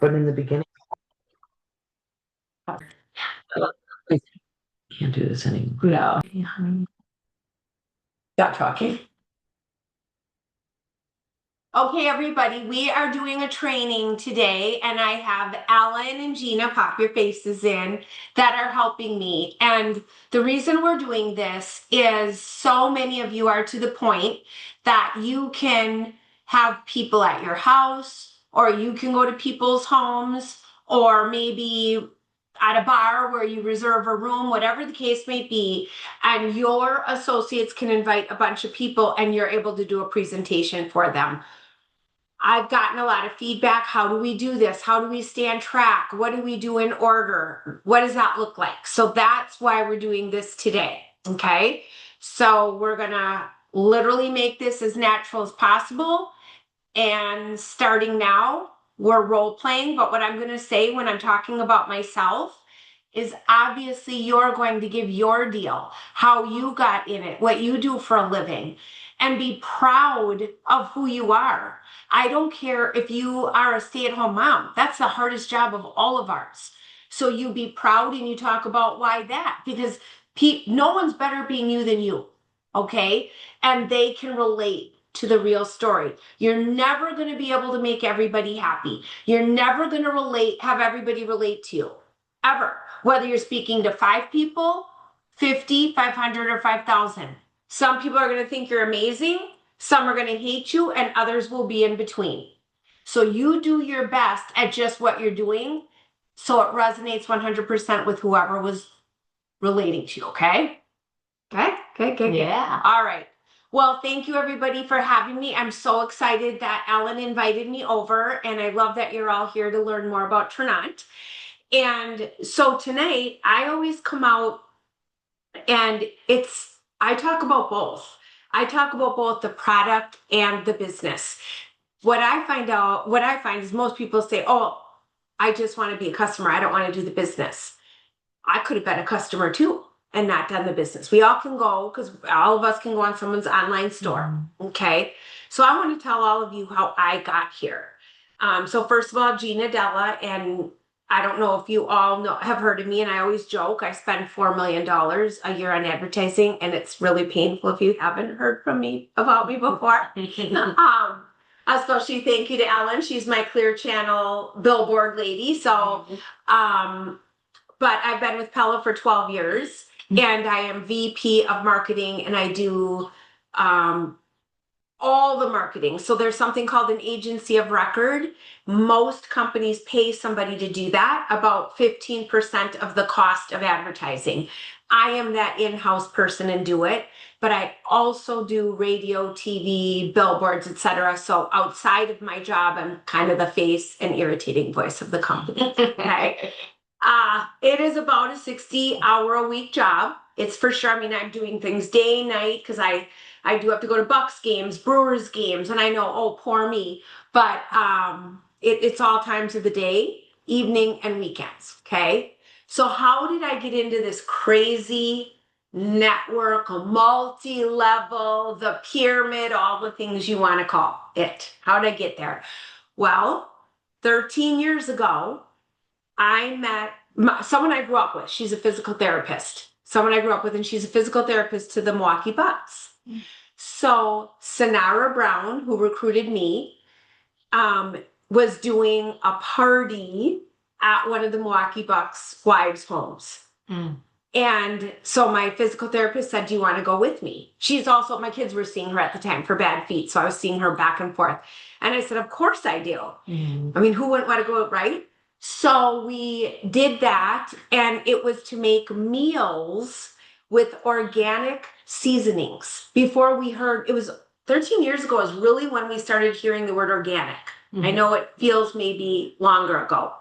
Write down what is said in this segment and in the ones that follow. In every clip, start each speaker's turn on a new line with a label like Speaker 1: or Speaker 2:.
Speaker 1: But in the beginning, I can't do this anymore.
Speaker 2: No. Stop talking. Okay, everybody, we are doing a training today, and I have Alan and Gina, pop your faces in, that are helping me. And the reason we're doing this is so many of you are to the point that you can have people at your house, or you can go to people's homes, or maybe at a bar where you reserve a room, whatever the case may be, and your associates can invite a bunch of people and you're able to do a presentation for them. I've gotten a lot of feedback. How do we do this? How do we stay on track? What do we do in order? What does that look like? So that's why we're doing this today. Okay. So we're going to literally make this as natural as possible. And starting now, we're role playing. But what I'm going to say when I'm talking about myself is obviously you're going to give your deal, how you got in it, what you do for a living, and be proud of who you are. I don't care if you are a stay-at-home mom. That's the hardest job of all of ours. So you be proud and you talk about why that, because no one's better being you than you, okay? And they can relate to the real story. You're never going to be able to make everybody happy. You're never going to have everybody relate to you, ever. Whether you're speaking to 5 people, 50, 500, or 5,000. Some people are going to think you're amazing. Some are going to hate you, and others will be in between. So you do your best at just what you're doing so it resonates 100% with whoever was relating to you, okay? Okay.
Speaker 1: Yeah.
Speaker 2: All right. Well, thank you everybody for having me. I'm so excited that Ellen invited me over, and I love that you're all here to learn more about Trinant. And so tonight, I always come out and I talk about both. I talk about both the product and the business. What I find is most people say, oh, I just want to be a customer. I don't want to do the business. I could have been a customer too and not done the business. We all can go because all of us can go on someone's online store. Okay. So I want to tell all of you how I got here. So first of all, Gina Della, and I don't know if you all have heard of me, and I always joke, I spend $4 million a year on advertising, and it's really painful if you haven't heard from me about me before. Especially thank you to Ellen. She's my Clear Channel billboard lady. So, but I've been with Pella for 12 years, and I am VP of marketing, and I do all the marketing. So there's something called an agency of record. Most companies pay somebody to do that, about 15% of the cost of advertising. I am that in-house person and do it, but I also do radio, TV, billboards, etc. So outside of my job, I'm kind of the face and irritating voice of the company. Okay. It is about a 60-hour-a-week job. It's for sure. I mean, I'm doing things day and night because I do have to go to Bucks games, Brewers games, and I know, oh, poor me. But it's all times of the day, evening and weekends, okay? So how did I get into this crazy network, multi-level, the pyramid, all the things you want to call it? How did I get there? Well, 13 years ago, I met someone I grew up with. She's a physical therapist. Someone I grew up with, and she's a physical therapist to the Milwaukee Bucks. So Sonara Brown, who recruited me, was doing a party at one of the Milwaukee Bucks wives' homes. And so my physical therapist said, do you want to go with me? She's also, my kids were seeing her at the time for bad feet. So I was seeing her back and forth. And I said, of course I do. I mean, who wouldn't want to go, right? So we did that, and it was to make meals with organic seasonings. Before we heard, it was 13 years ago is really when we started hearing the word organic. I know it feels maybe longer ago.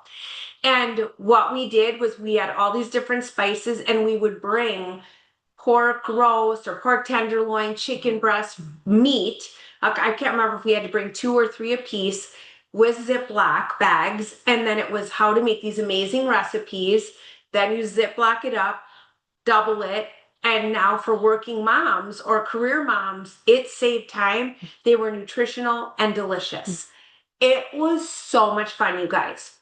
Speaker 2: And what we did was we had all these different spices, and we would bring pork roast or pork tenderloin, chicken breast, meat. I can't remember if we had to bring 2 or 3 a piece with Ziploc bags. And then it was how to make these amazing recipes. Then you Ziploc it up, double it. And now for working moms or career moms, it saved time. They were nutritional and delicious. It was so much fun, you guys.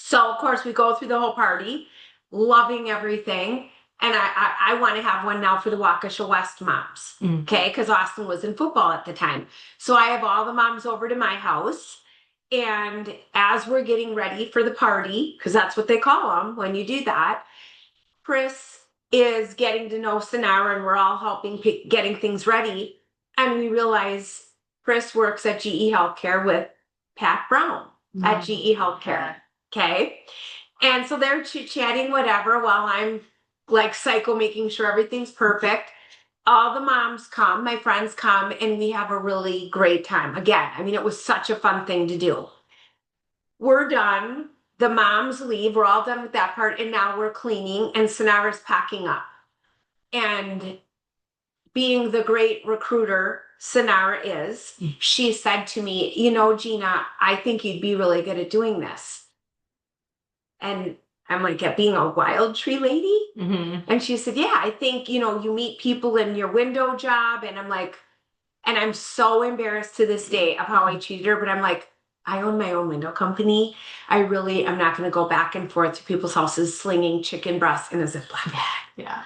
Speaker 2: So of course we go through the whole party, loving everything. And I want to have one now for the Waukesha West moms. Okay, because Austin was in football at the time. So I have all the moms over to my house. And as we're getting ready for the party, because that's what they call them when you do that, Chris is getting to know Sonara and we're all helping getting things ready. And we realize Chris works at GE Healthcare with Pat Brown at GE Healthcare. Okay. And so they're chit-chatting, whatever, while I'm like psycho making sure everything's perfect. All the moms come, my friends come, and we have a really great time. Again, I mean, it was such a fun thing to do. We're done. The moms leave. We're all done with that part. And now we're cleaning and Sonara's packing up. And being the great recruiter Sonara is, she said to me, you know, Gina, I think you'd be really good at doing this. And I'm like, at being a wild tree lady? And she said, yeah, I think, you know, you meet people in your window job. And I'm like, and I'm so embarrassed to this day of how I treated her, but I'm like, I own my own window company. I really am not going to go back and forth to people's houses slinging chicken breasts in a Ziploc bag.
Speaker 3: Yeah.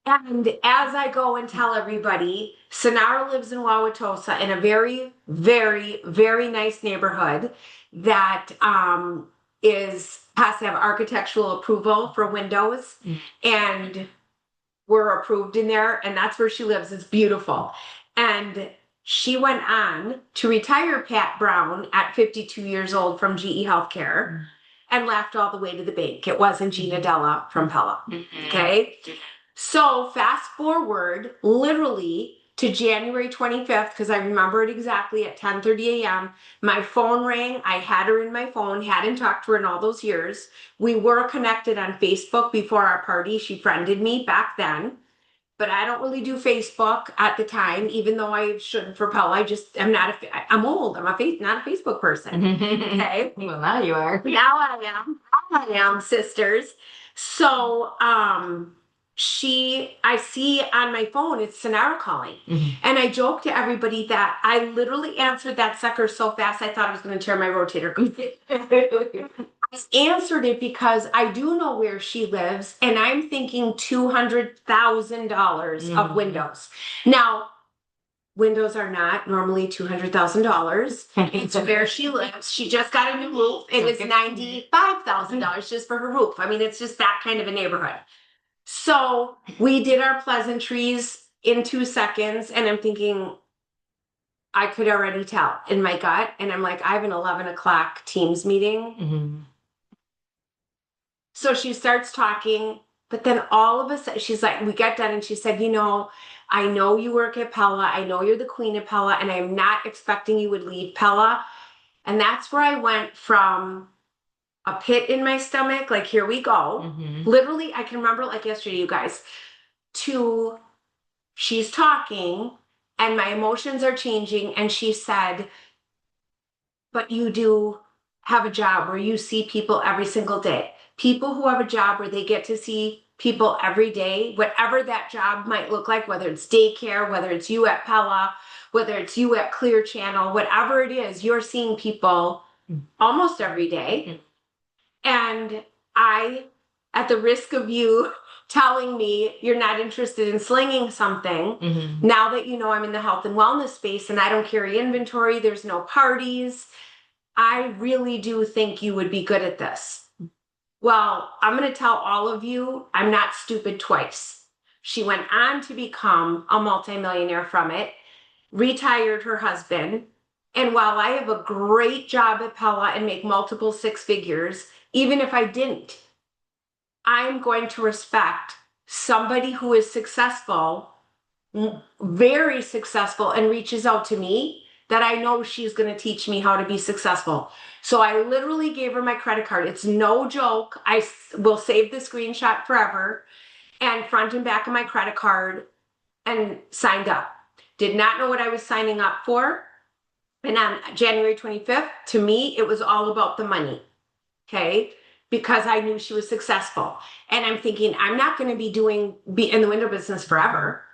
Speaker 2: And as I go and tell everybody, Sonara lives in Wauwatosa in a very, very, very nice neighborhood that has to have architectural approval for windows. And we're approved in there. And that's where she lives. It's beautiful. And she went on to retire Pat Brown at 52 years old from GE Healthcare and laughed all the way to the bank. It wasn't Gina Della from Pella. Okay. So fast forward literally to January 25th, because I remember it exactly at 10:30 a.m. My phone rang. I had her in my phone, hadn't talked to her in all those years. We were connected on Facebook before our party. She friended me back then. But I don't really do Facebook at the time, even though I should for Pella. I'm old. I'm not a Facebook person. Okay.
Speaker 3: Well, now you are.
Speaker 2: Now I am, sisters. So, I see on my phone, it's Sonara calling. And I joke to everybody that I literally answered that sucker so fast, I thought I was going to tear my rotator cuff. I answered it because I do know where she lives, and I'm thinking $200,000 of windows. Now, windows are not normally $200,000. It's where she lives. She just got a new roof. It is $95,000 just for her roof. I mean, it's just that kind of a neighborhood. So we did our pleasantries in 2 seconds, and I'm thinking, I could already tell in my gut. And I'm like, I have an 11 o'clock Teams meeting. So she starts talking, but then all of a sudden, she's like, we got done, and she said, you know, I know you work at Pella. I know you're the queen of Pella, and I'm not expecting you would leave Pella. And that's where I went from a pit in my stomach, like, here we go. Literally, I can remember like yesterday, you guys, to she's talking and my emotions are changing. And she said, but you do have a job where you see people every single day. People who have a job where they get to see people every day, whatever that job might look like, whether it's daycare, whether it's you at Pella, whether it's you at Clear Channel, whatever it is, you're seeing people almost every day. And I, at the risk of you telling me you're not interested in slinging something, now that you know I'm in the health and wellness space and I don't carry inventory, there's no parties, I really do think you would be good at this. Well, I'm going to tell all of you, I'm not stupid twice. She went on to become a multimillionaire from it, retired her husband, and while I have a great job at Pella and make multiple 6 figures, even if I didn't, I'm going to respect somebody who is successful, very successful, and reaches out to me, that I know she's going to teach me how to be successful. So I literally gave her my credit card. It's no joke. I will save the screenshot forever, and front and back of my credit card, and signed up. Did not know what I was signing up for. And on January 25th, to me, it was all about the money. Okay. Because I knew she was successful. And I'm thinking, I'm not going to be in the window business forever.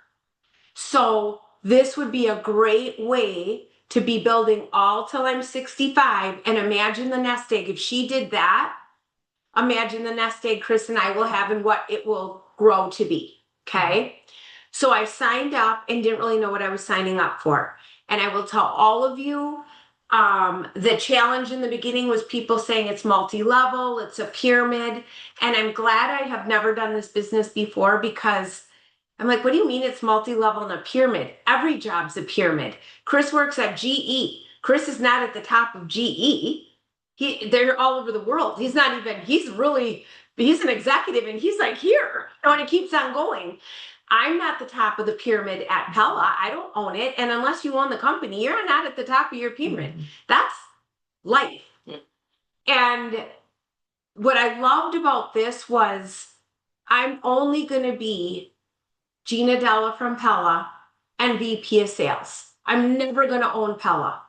Speaker 2: So this would be a great way to be building all till I'm 65. And imagine the nest egg. If she did that, imagine the nest egg Chris and I will have and what it will grow to be. Okay. So I signed up and didn't really know what I was signing up for. And I will tell all of you, the challenge in the beginning was people saying it's multi-level, it's a pyramid. And I'm glad I have never done this business before, because I'm like, what do you mean it's multi-level and a pyramid? Every job's a pyramid. Chris works at GE. Chris is not at the top of GE. They're all over the world. He's an executive and he's like here. And it keeps on going. I'm not the top of the pyramid at Pella. I don't own it. And unless you own the company, you're not at the top of your pyramid. That's life. And what I loved about this was I'm only going to be Gina Della from Pella and VP of sales. I'm never going to own Pella.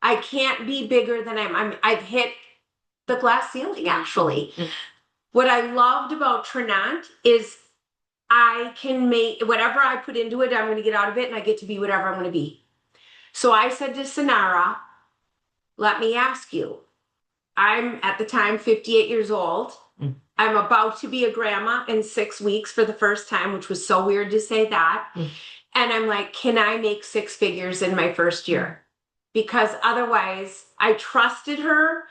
Speaker 2: I can't be bigger than I've hit the glass ceiling, actually. What I loved about Trinant is I can make whatever I put into it, I'm going to get out of it, and I get to be whatever I'm going to be. So I said to Sonara, let me ask you, I'm at the time 58 years old. I'm about to be a grandma in 6 weeks for the first time, which was so weird to say that. And I'm like, can I make 6 figures in my first year? Because otherwise I trusted her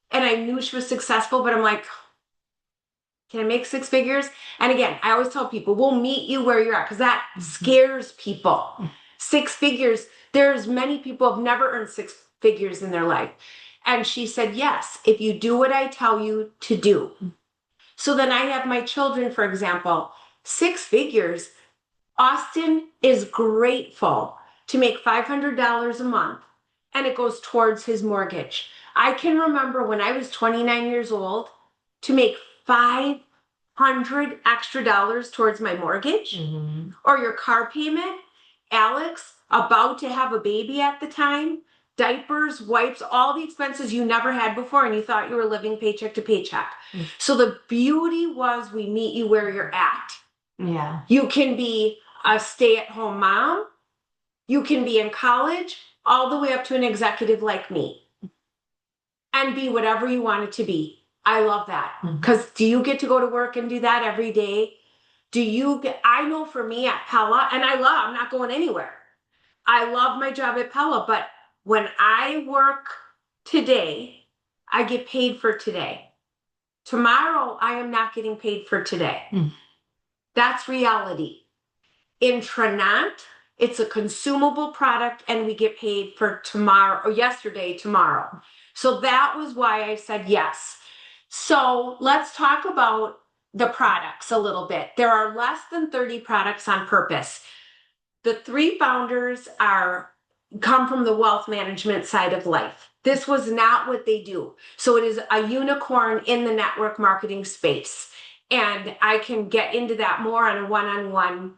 Speaker 2: and I knew she was successful, but I'm like, can I make 6 figures? And again, I always tell people, we'll meet you where you're at, because that scares people. 6 figures. There's many people who have never earned 6 figures in their life. And she said, yes, if you do what I tell you to do. So then I have my children, for example, 6 figures. Austin is grateful to make $500 a month, and it goes towards his mortgage. I can remember when I was 29 years old to make $500 extra towards my mortgage or your car payment. Alex, about to have a baby at the time, diapers, wipes, all the expenses you never had before, and you thought you were living paycheck to paycheck. So the beauty was we meet you where you're at.
Speaker 3: Yeah.
Speaker 2: You can be a stay-at-home mom. You can be in college, all the way up to an executive like me, and be whatever you want it to be. I love that. Because do you get to go to work and do that every day? I know for me at Pella, and I'm not going anywhere. I love my job at Pella, but when I work today, I get paid for today. Tomorrow, I am not getting paid for today. That's reality. In Trinant, it's a consumable product and we get paid for tomorrow or yesterday, tomorrow. So that was why I said yes. So let's talk about the products a little bit. There are less than 30 products on purpose. The 3 founders come from the wealth management side of life. This was not what they do. So it is a unicorn in the network marketing space. And I can get into that more on a one-on-one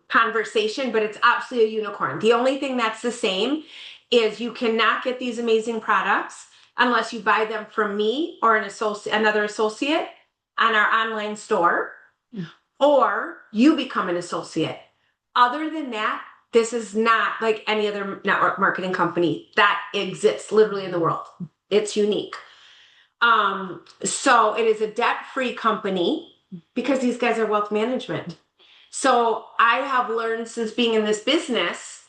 Speaker 2: conversation, but it's absolutely a unicorn. The only thing that's the same is you cannot get these amazing products unless you buy them from me or another associate on our online store, or you become an associate. Other than that, this is not like any other network marketing company that exists literally in the world. It's unique. So it is a debt-free company because these guys are wealth management. So I have learned since being in this business,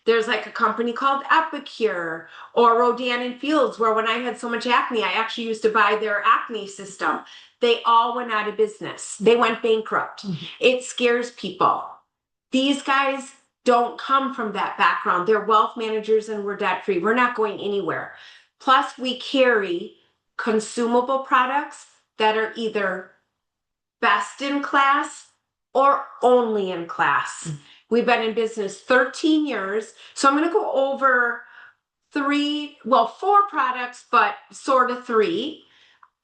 Speaker 2: there's like a company called Epicure or Rodan and Fields, where when I had so much acne, I actually used to buy their acne system. They all went out of business. They went bankrupt. It scares people. These guys don't come from that background. They're wealth managers and we're debt-free. We're not going anywhere. Plus, we carry consumable products that are either best in class or only in class. We've been in business 13 years. So I'm going to go over 4 products, but sort of 3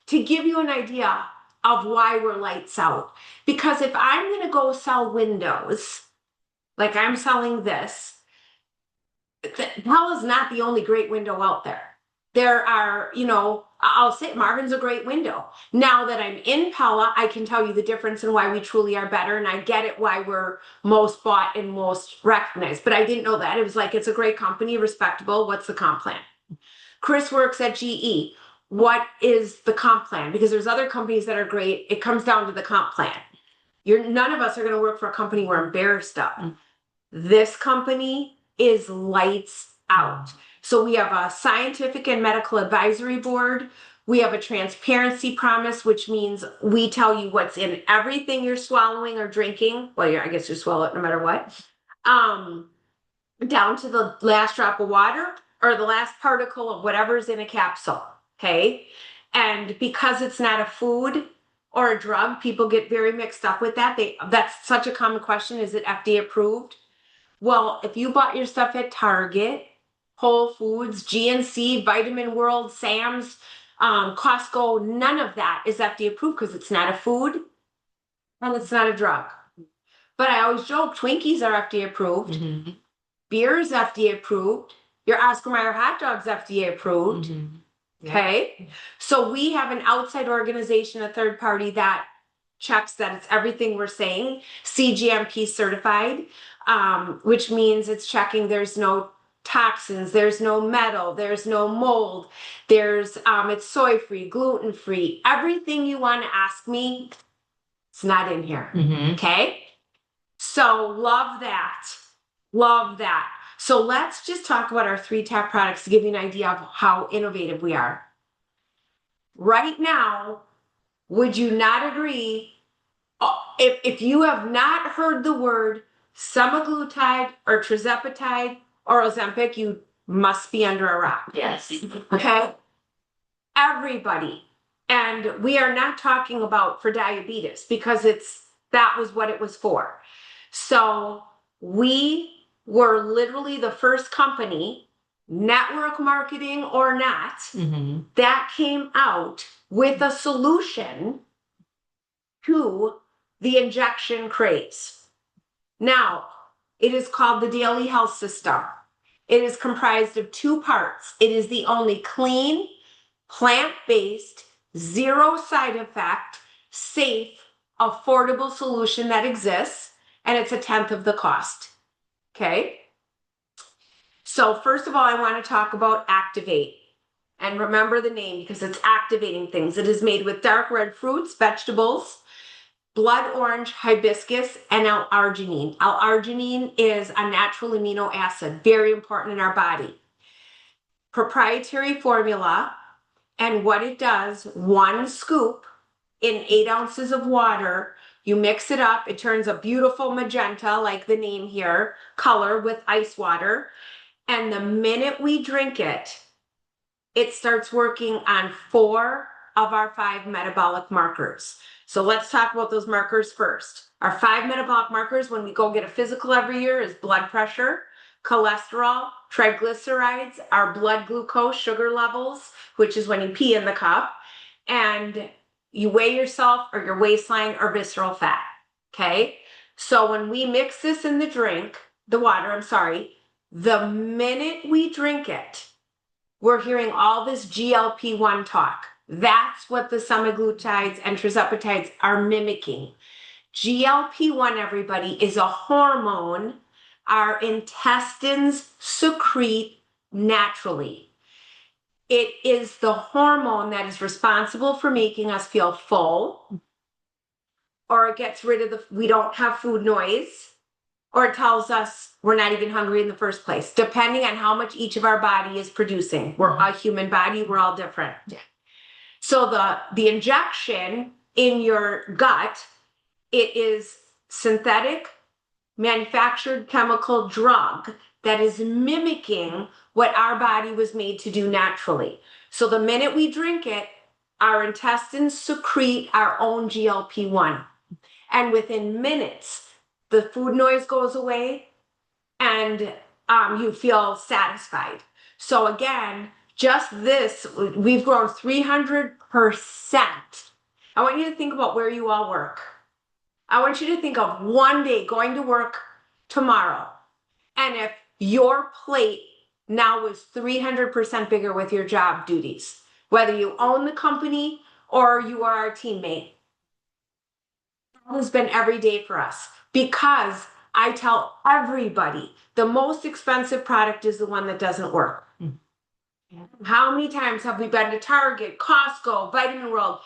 Speaker 2: to give you an idea of why we're lights out. Because if I'm going to go sell windows, like I'm selling this, Pella's not the only great window out there. There are, I'll say Marvin's a great window. Now that I'm in Pella, I can tell you the difference and why we truly are better. And I get it why we're most bought and most recognized. But I didn't know that. It was like, it's a great company, respectable. What's the comp plan? Chris works at GE. what is the comp plan? Because there's other companies that are great. It comes down to the comp plan. None of us are going to work for a company we're embarrassed of. This company is lights out. So we have a scientific and medical advisory board. We have a transparency promise, which means we tell you what's in everything you're swallowing or drinking. Well, I guess you swallow it no matter what. Down to the last drop of water or the last particle of whatever's in a capsule. Okay. And because it's not a food or a drug, people get very mixed up with that. That's such a common question. Is it FDA approved? Well, if you bought your stuff at Target, Whole Foods, GNC, Vitamin World, Sam's, Costco, none of that is FDA approved because it's not a food and it's not a drug. But I always joke, Twinkies are FDA approved.
Speaker 1: Mm-hmm.
Speaker 2: Beer is FDA approved. Your Oscar Mayer hot dog's FDA approved.
Speaker 1: Mm-hmm.
Speaker 2: Okay. So we have an outside organization, a third party that checks that it's everything we're saying, CGMP certified, which means it's checking there's no toxins, there's no metal, there's no mold, it's soy free, gluten free, everything you want to ask me, it's not in here.
Speaker 1: Mm-hmm.
Speaker 2: Okay. So love that. Love that. So let's just talk about our 3 top products to give you an idea of how innovative we are. Right now, would you not agree? If you have not heard the word semaglutide or tirzepatide or Ozempic, you must be under a rock.
Speaker 1: Yes.
Speaker 2: Okay? Everybody. And we are not talking about for diabetes because that was what it was for. So we were literally the first company, network marketing or not,
Speaker 1: Mm-hmm.
Speaker 2: that came out with a solution to the injection craze. Now, it is called the Daily Health System. It is comprised of 2 parts. It is the only clean, plant-based, zero side effect, safe, affordable solution that exists, and it's 1/10 of the cost. Okay? So first of all, I want to talk about Activate. And remember the name because it's activating things. It is made with dark red fruits, vegetables, blood orange, hibiscus, and L-arginine. L-arginine is a natural amino acid, very important in our body. Proprietary formula, and what it does, 1 scoop in 8 ounces of water, you mix it up, it turns a beautiful magenta, like the name here, color with ice water, and the minute we drink it, it starts working on 4 of our 5 metabolic markers. So let's talk about those markers first. Our 5 metabolic markers when we go get a physical every year is blood pressure, cholesterol, triglycerides, our blood glucose, sugar levels, which is when you pee in the cup, and you weigh yourself or your waistline or visceral fat. Okay? So when we mix this in the water, the minute we drink it, we're hearing all this GLP-1 talk. That's what the semaglutides and tirzepatides are mimicking. GLP-1, everybody, is a hormone our intestines secrete naturally. It is the hormone that is responsible for making us feel full, or it gets rid of we don't have food noise, or it tells us we're not even hungry in the first place, depending on how much each of our body is producing. We're a human body, we're all different. Yeah. So the injection in your gut, it is synthetic, manufactured chemical drug that is mimicking what our body was made to do naturally. So the minute we drink it, our intestines secrete our own GLP-1. And within minutes, the food noise goes away and you feel satisfied. So again, just this, we've grown 300%. I want you to think about where you all work. I want you to think of one day going to work tomorrow. And if your plate now is 300% bigger with your job duties, whether you own the company or you are our teammate, that has been every day for us because I tell everybody the most expensive product is the one that doesn't work. How many times have we been to Target, Costco, Vitamin World,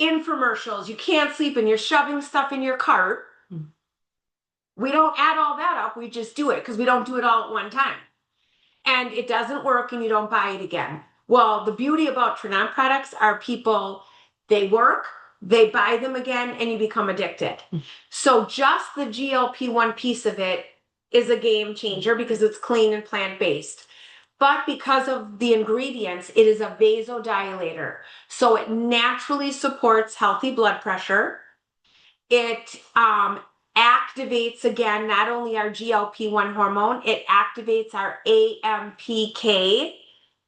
Speaker 2: infomercials? You can't sleep and you're shoving stuff in your cart.
Speaker 1: Mm.
Speaker 2: We don't add all that up. We just do it because we don't do it all at one time. And it doesn't work and you don't buy it again. Well, the beauty about Trinont products are people, they work, they buy them again, and you become addicted. So just the GLP-1 piece of it is a game changer because it's clean and plant-based. But because of the ingredients, it is a vasodilator. So it naturally supports healthy blood pressure. It activates, again, not only our GLP-1 hormone, it activates our AMPK,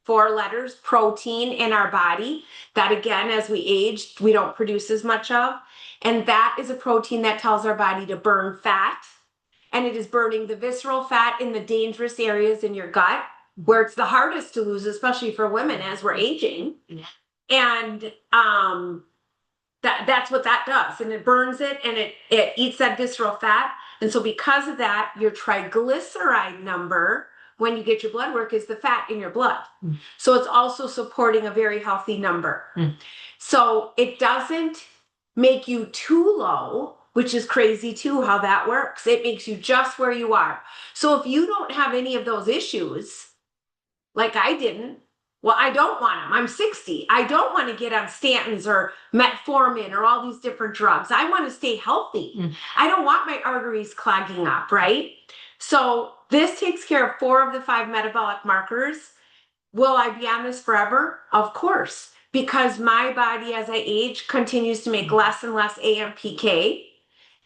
Speaker 2: 4 letters, protein in our body that, again, as we age, we don't produce as much of. And that is a protein that tells our body to burn fat. And it is burning the visceral fat in the dangerous areas in your gut, where it's the hardest to lose, especially for women as we're aging. And that's what that does. And it burns it and it eats that visceral fat. And so because of that, your triglyceride number when you get your blood work is the fat in your blood. So it's also supporting a very healthy number. So it doesn't make you too low, which is crazy too, how that works. It makes you just where you are. So if you don't have any of those issues, like I didn't, well, I don't want them. I'm 60. I don't want to get on statins or metformin or all these different drugs. I want to stay healthy. I don't want my arteries clogging up, right? So this takes care of 4 of the 5 metabolic markers. Will I be on this forever? Of course, because my body as I age continues to make less and less AMPK,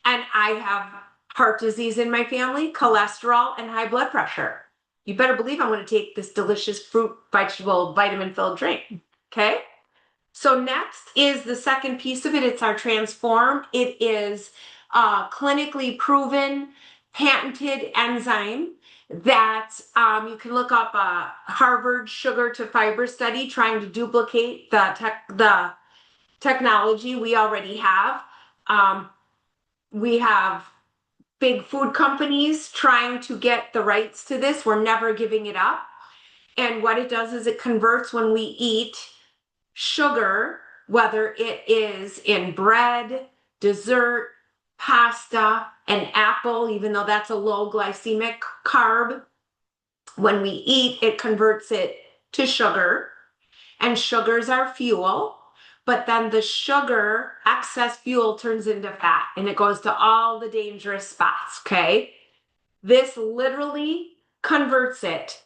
Speaker 2: and I have heart disease in my family, cholesterol, and high blood pressure. You better believe I'm going to take this delicious fruit, vegetable, vitamin-filled drink, okay? So next is the second piece of it. It's our Transform. It is a clinically proven, patented enzyme that you can look up a Harvard sugar to fiber study trying to duplicate the technology we already have. We have big food companies trying to get the rights to this. We're never giving it up. And what it does is it converts when we eat sugar, whether it is in bread, dessert, pasta, an apple, even though that's a low glycemic carb. When we eat, it converts it to sugar, and sugars are fuel. But then the sugar, excess fuel, turns into fat and it goes to all the dangerous spots, okay? This literally converts it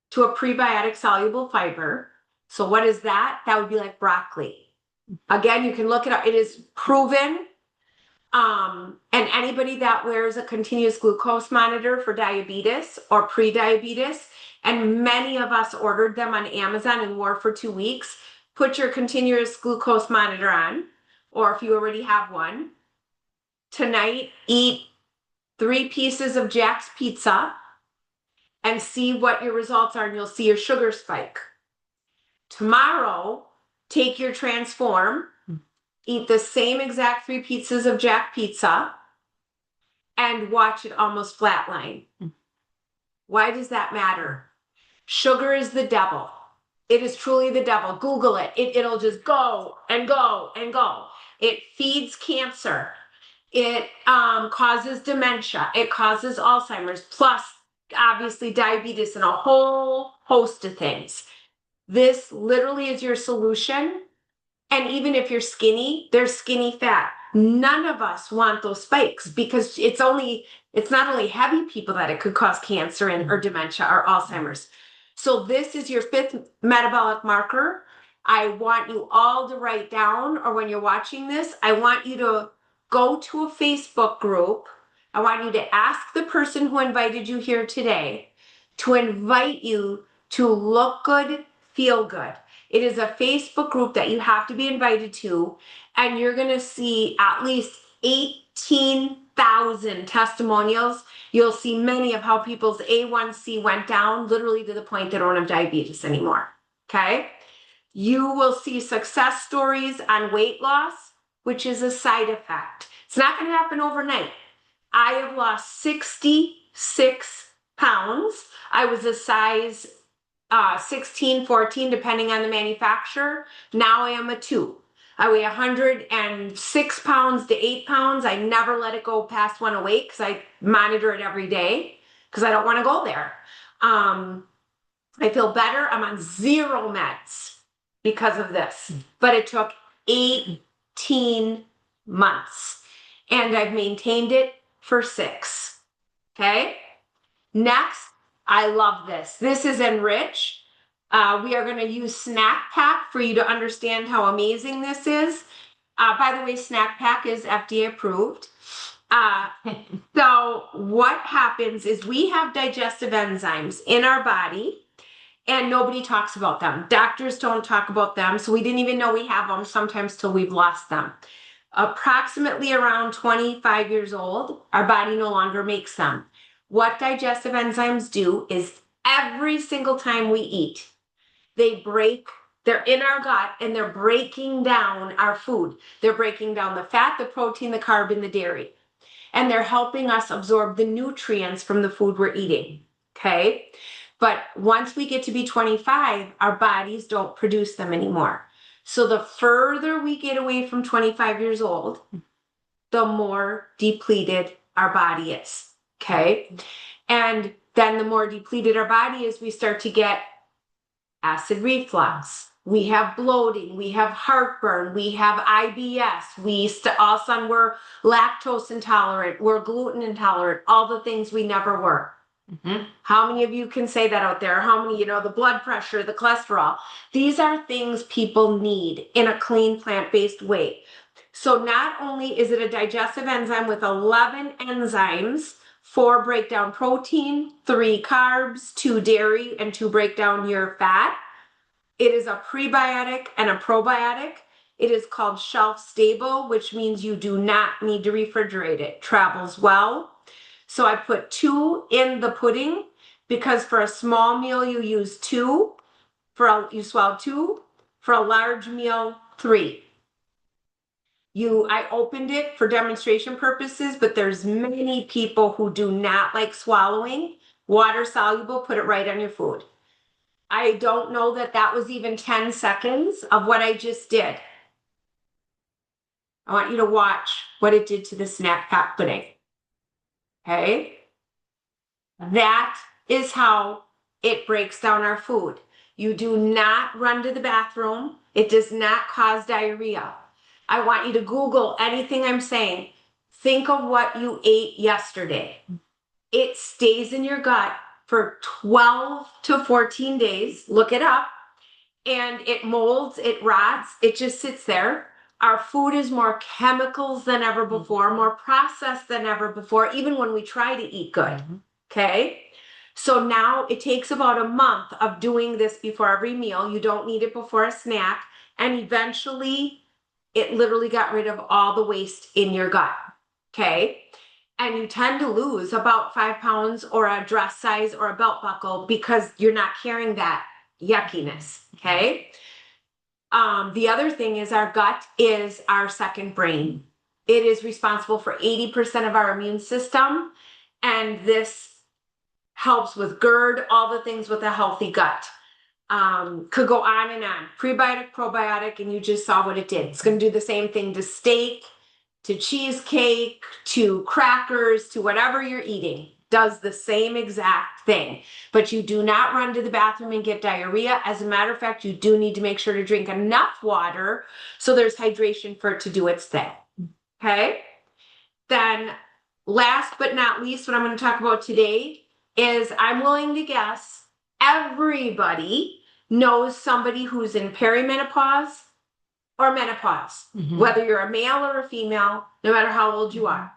Speaker 2: to a prebiotic soluble fiber. So what is that? That would be like broccoli. Again, you can look it up. It is proven. And anybody that wears a continuous glucose monitor for diabetes or pre-diabetes, and many of us ordered them on Amazon and wore for 2 weeks, put your continuous glucose monitor on, or if you already have one. Tonight, eat 3 pieces of Jack's Pizza and see what your results are, and you'll see your sugar spike. Tomorrow, take your Transform, eat the same exact 3 pieces of Jack Pizza, and watch it almost flatline. Why does that matter? Sugar is the devil. It is truly the devil. Google it. It'll just go and go and go. It feeds cancer. It causes dementia. It causes Alzheimer's, plus obviously diabetes and a whole host of things. This literally is your solution. And even if you're skinny, there's skinny fat. None of us want those spikes because it's not only heavy people that it could cause cancer and or dementia or Alzheimer's. So this is your 5th metabolic marker. I want you all to write down, or when you're watching this, I want you to go to a Facebook group. I want you to ask the person who invited you here today to invite you to Look Good, Feel Good. It is a Facebook group that you have to be invited to, and you're going to see at least 18,000 testimonials. You'll see many of how people's A1C went down, literally to the point they don't have diabetes anymore, okay? You will see success stories on weight loss, which is a side effect. It's not going to happen overnight. I have lost 66 pounds. I was a size 16, 14, depending on the manufacturer. Now I am a 2. I weigh 106 pounds to 8 pounds. I never let it go past 108 because I monitor it every day because I don't want to go there. I feel better. I'm on 0 meds because of this, but it took 18 months and I've maintained it for 6. Okay. Next, I love this. This is Enrich. We are going to use Snack Pack for you to understand how amazing this is. By the way, Snack Pack is FDA approved. So what happens is we have digestive enzymes in our body and nobody talks about them. Doctors don't talk about them. So we didn't even know we have them sometimes till we've lost them. Approximately around 25 years old, our body no longer makes them. What digestive enzymes do is every single time we eat, they're in our gut and they're breaking down our food. They're breaking down the fat, the protein, the carb, and the dairy. And they're helping us absorb the nutrients from the food we're eating. Okay. But once we get to be 25, our bodies don't produce them anymore. So the further we get away from 25 years old, the more depleted our body is. Okay. And then the more depleted our body is, we start to get acid reflux. We have bloating. We have heartburn. We have IBS. All of a sudden we're lactose intolerant. We're gluten intolerant. All the things we never were. Mm-hmm. How many of you can say that out there? How many, the blood pressure, the cholesterol? These are things people need in a clean plant-based way. So not only is it a digestive enzyme with 11 enzymes, 4 break down protein, 3 carbs, 2 dairy, and 2 break down your fat. It is a prebiotic and a probiotic. It is called shelf stable, which means you do not need to refrigerate it. Travels well. So I put 2 in the pudding because for a small meal you use 2. You swallow 2. For a large meal, 3. I opened it for demonstration purposes, but there's many people who do not like swallowing. Water soluble, put it right on your food. I don't know that was even 10 seconds of what I just did. I want you to watch what it did to the Snack Pack pudding. Okay? That is how it breaks down our food. You do not run to the bathroom. It does not cause diarrhea. I want you to Google anything I'm saying. Think of what you ate yesterday. It stays in your gut for 12 to 14 days. Look it up. And it molds, it rots, it just sits there. Our food is more chemicals than ever before, more processed than ever before, even when we try to eat good. Okay? So now it takes about a month of doing this before every meal. You don't need it before a snack. And eventually, it literally got rid of all the waste in your gut. Okay? And you tend to lose about 5 pounds or a dress size or a belt buckle because you're not carrying that yuckiness. Okay? The other thing is our gut is our second brain. It is responsible for 80% of our immune system. And this helps with GERD, all the things with a healthy gut. Could go on and on. Prebiotic, probiotic, and you just saw what it did. It's going to do the same thing to steak, to cheesecake, to crackers, to whatever you're eating. Does the same exact thing. But you do not run to the bathroom and get diarrhea. As a matter of fact, you do need to make sure to drink enough water so there's hydration for it to do its thing. Okay? Then last but not least, what I'm going to talk about today is I'm willing to guess everybody knows somebody who's in perimenopause or menopause, whether you're a male or a female, no matter how old you are.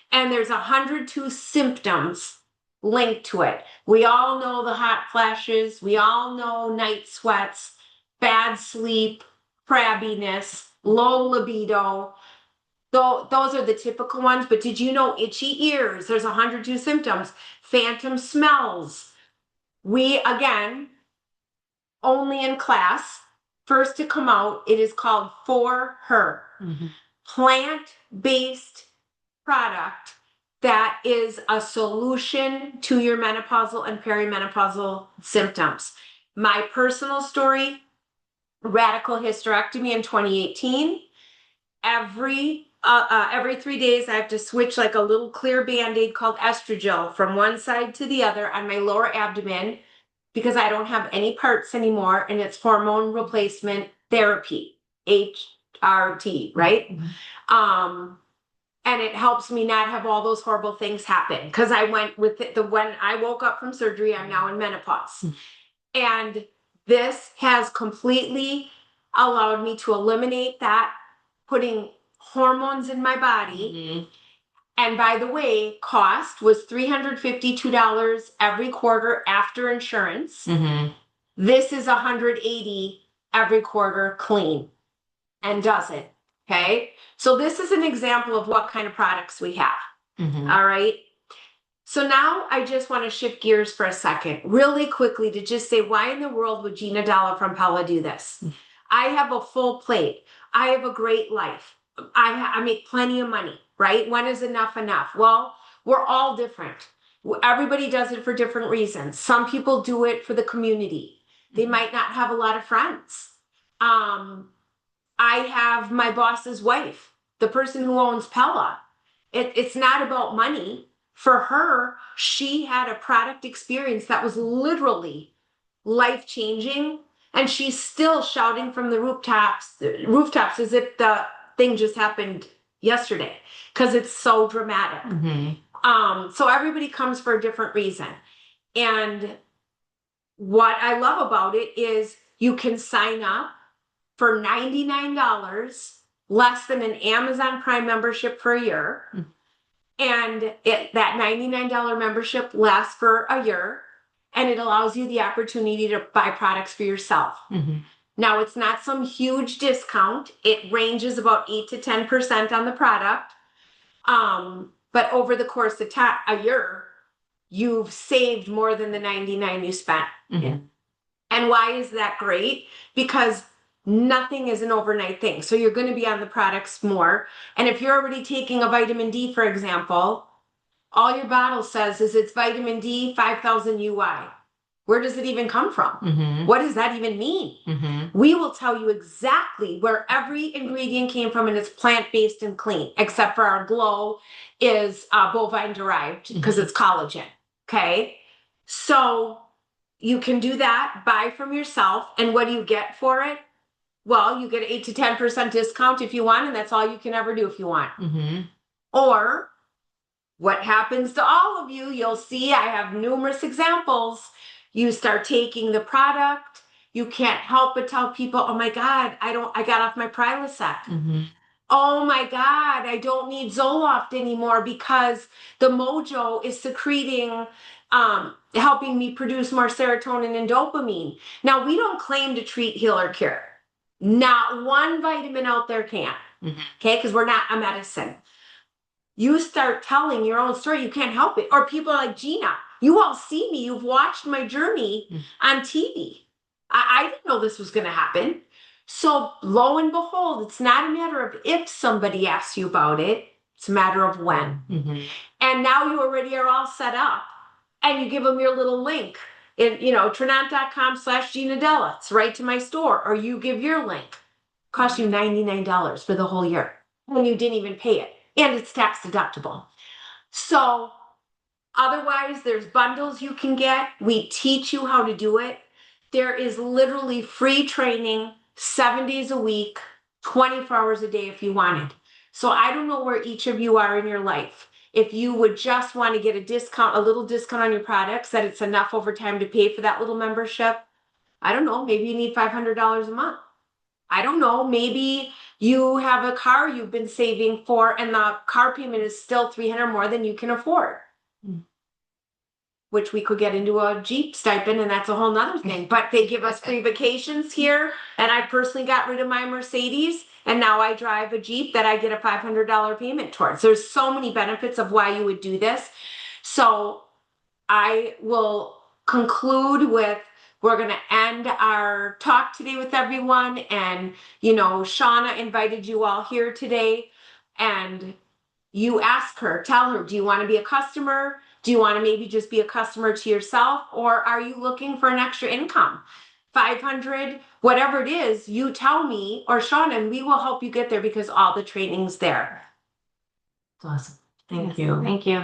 Speaker 2: And there's 102 symptoms linked to it. We all know the hot flashes. We all know night sweats, bad sleep, crabbiness, low libido. Those are the typical ones. But did you know itchy ears? There's 102 symptoms. Phantom smells. We, again, only in class, first to come out, it is called For Her. Plant-based product that is a solution to your menopausal and perimenopausal symptoms. My personal story, radical hysterectomy in 2018. Every 3 days, I have to switch like a little clear Band-Aid called Estrogel from one side to the other on my lower abdomen because I don't have any parts anymore, and it's hormone replacement therapy, HRT, right? And it helps me not have all those horrible things happen because I went with it, when I woke up from surgery, I'm now in menopause. And this has completely allowed me to eliminate that, putting hormones in my body. And by the way, cost was $352 every quarter after insurance. This is $180 every quarter clean and does it. Okay. So this is an example of what kind of products we have. All right. So now I just want to shift gears for a second, really quickly, to just say, why in the world would Gina Dalla from Pella do this? I have a full plate. I have a great life. I make plenty of money, right? When is enough enough? Well, we're all different. Everybody does it for different reasons. Some people do it for the community. They might not have a lot of friends. I have my boss's wife, the person who owns Pella. It's not about money. For her, she had a product experience that was literally life-changing, and she's still shouting from the rooftops as if the thing just happened yesterday because it's so dramatic. So everybody comes for a different reason. And what I love about it is you can sign up for $99, less than an Amazon Prime membership for a year. And that $99 membership lasts for a year, and it allows you the opportunity to buy products for yourself. Now, it's not some huge discount. It ranges about 8 to 10% on the product. But over the course of a year, you've saved more than the $99 you spent. And why is that great? Because nothing is an overnight thing. So you're going to be on the products more. And if you're already taking a vitamin D, for example, all your bottle says is it's vitamin D 5000 UI. Where does it even come from? What does that even mean? We will tell you exactly where every ingredient came from, and it's plant-based and clean, except for our Glow is bovine derived because it's collagen. Okay. So you can do that, buy from yourself. And what do you get for it? Well, you get an 8 to 10% discount if you want, and that's all you can ever do if you want. Or what happens to all of you, you'll see I have numerous examples. You start taking the product, you can't help but tell people, oh my God, I got off my Prilosec. Oh my God, I don't need Zoloft anymore because the Mojo is secreting, helping me produce more serotonin and dopamine. Now, we don't claim to treat, heal, or cure. Not one vitamin out there can, okay? Because we're not a medicine. You start telling your own story, you can't help it. Or people like Gina, you all see me, you've watched my journey on TV. I didn't know this was going to happen. So lo and behold, it's not a matter of if somebody asks you about it, it's a matter of when. And now you already are all set up, and you give them your little link. Trinont.com/Gina Dalla. It's right to my store. Or you give your link. Cost you $99 for the whole year when you didn't even pay it. And it's tax deductible. So otherwise, there's bundles you can get. We teach you how to do it. There is literally free training 7 days a week, 24 hours a day if you wanted. So I don't know where each of you are in your life. If you would just want to get a discount, a little discount on your products, that it's enough over time to pay for that little membership. I don't know. Maybe you need $500 a month. I don't know. Maybe you have a car you've been saving for, and the car payment is still $300 more than you can afford. Which we could get into a Jeep stipend, and that's a whole nother thing. But they give us free vacations here, and I personally got rid of my Mercedes, and now I drive a Jeep that I get a $500 payment towards. There's so many benefits of why you would do this. So I will conclude with, we're going to end our talk today with everyone. And, Shauna invited you all here today, and you ask her, tell her, do you want to be a customer? Do you want to maybe just be a customer to yourself, or are you looking for an extra income? 500, whatever it is, you tell me or Sean, and we will help you get there because all the training's there.
Speaker 1: Awesome. Thank you.
Speaker 3: Thank you.